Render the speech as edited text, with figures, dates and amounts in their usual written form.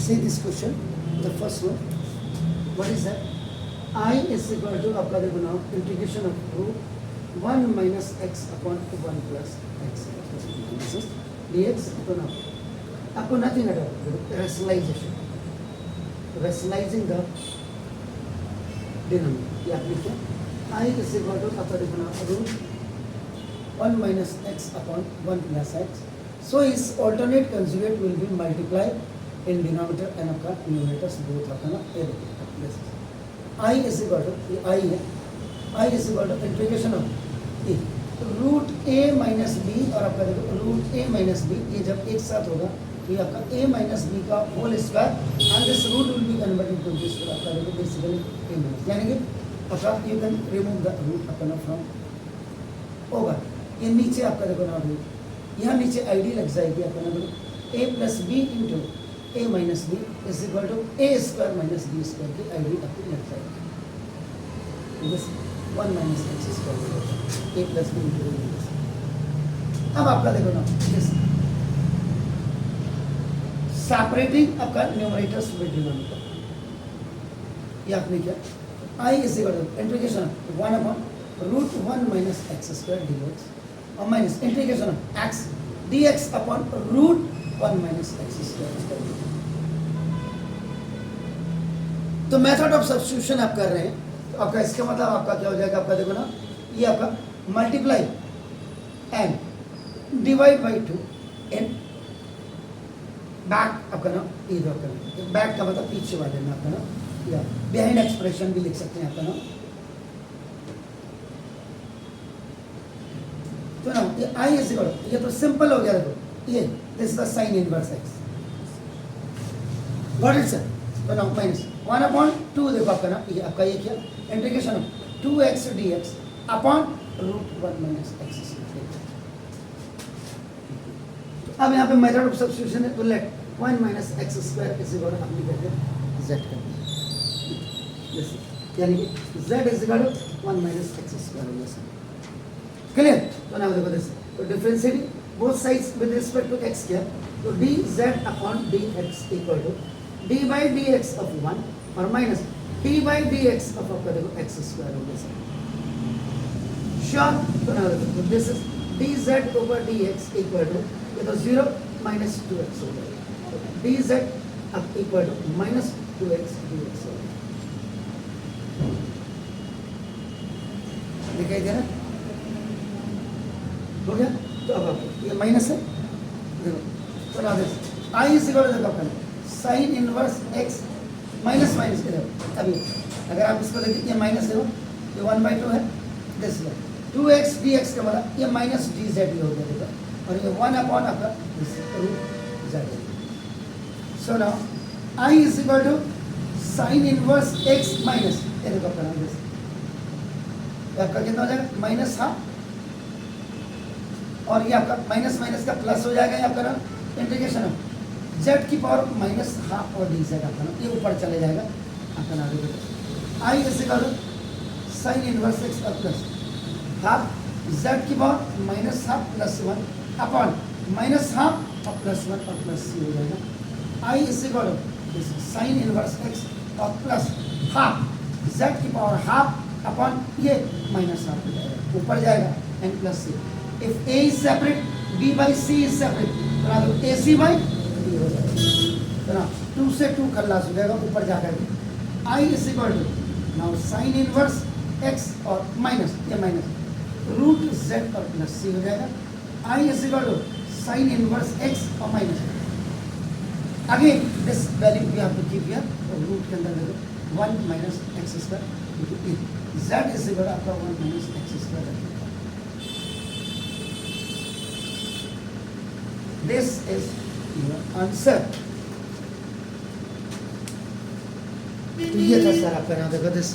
see this question, the first one. What is that? I is equal to आपका देखो now integration of root 1 minus x upon 1 plus x dx. तो now आपको nothing at all. Rationalization. Rationalizing the denominator. ये आपने क्या? I is equal to आपका देखो now root 1 minus x upon 1 plus x. So its alternate conjugate will be multiplied in denominator and आपका numerators both आपका ना ये देखिए. I is equal to I है. I is equal to integration of a root a minus b और आपका देखो root a minus b ये जब एक साथ होगा तो ये आपका a minus b का whole square and this root will be converted to this आपका देखो basically a minus यानी कि आपका you can remove the root अपना from over. ये नीचे आपका देखो ना root यहाँ नीचे id लग जाएगी अपना देखो a plus b into a minus b is equal to a square minus b square की id अपनी लग जाएगी. This 1 minus x square a plus b into a minus. अब आपका देखो ना this separating आपका numerators with denominator. ये आपने क्या I is equal to integration of 1 upon root 1 minus x square dx or minus integration of x dx upon root 1 minus x square. तो method of substitution आप कर रहे हैं तो आपका इसका मतलब आपका क्या हो जाएगा आपका देखो ना ये आपका multiply and divide by 2 in back आपका ना इधर करना. बैक का मतलब पीछे वाले में आपका ना या बिहाइंड एक्सप्रेशन भी लिख सकते हैं आपका ना. तो ना ये आई इज इक्वल ये तो सिंपल हो गया देखो ये this is the sine inverse x. Got it sir. तो ना माइनस 1 अपॉन 2 देखो आपका ना ये आपका ये क्या integration of 2x dx upon root 1 minus x. अब यहाँ पे मेथड ऑफ सब्स्टिट्यूशन है तो let 1 minus x square is equal to अपनी कहते हैं z कर दिया यानी कि z is equal to 1 minus x square हो गया. क्लियर. तो ना देखो दिस तो differentiating both sides with respect to x क्या तो dz upon dx equal to d by dx of 1 और minus d by dx of आपका देखो x स्क्वायर हो गया सर. श्योर. तो ना देखो this is dz over dx equal to ये तो 0 माइनस 2x हो गया. dz अब equal to minus 2x dx हो गया. दिखाई दे रहा हो गया. तो अब आपको ये माइनस है देखो. तो ना देखो i इज इक्वल टू देखो अपना sign inverse x minus minus के देखो अभी अगर आप इसको देखिए ये माइनस देखो ये 1/2 है दिस है 2x dx का मतलब ये माइनस dz ही हो गया देखो और ये 1 अपॉन आपका root z. So now i is equal to sine inverse x minus ये देखो अपना दिस आपका कितना हो जाएगा माइनस हाफ और ये आपका माइनस माइनस का प्लस हो जाएगा. ये आपका इंटीग्रेशन ऑफ z की पावर माइनस हाफ और डी जेड आपका ये ऊपर चले जाएगा आपका ना देखो I is equal to sine inverse x plus half z की power minus half plus 1 upon minus half और प्लस 1 और प्लस c हो जाएगा. I is equal to sine inverse x और प्लस हाफ z की पावर हाफ अपॉन ये minus half हो जाएगा ऊपर जाएगा and plus c. If a is separate b by c is separate तो ac by हो जाएगा. तो ना 2 से 2 खल्लास हो जाएगा ऊपर जाकर के. I is equal to now sine inverse x और माइनस ये माइनस रूट z और प्लस c हो जाएगा. I is equal to sine inverse x और माइनस अगेन दिस वैल्यू भी आपको कीप हियर और रूट के अंदर देखो 1 minus x square z is equal आपका 1 minus x square. This is answer. ये था सर आपका नाम देखो दिस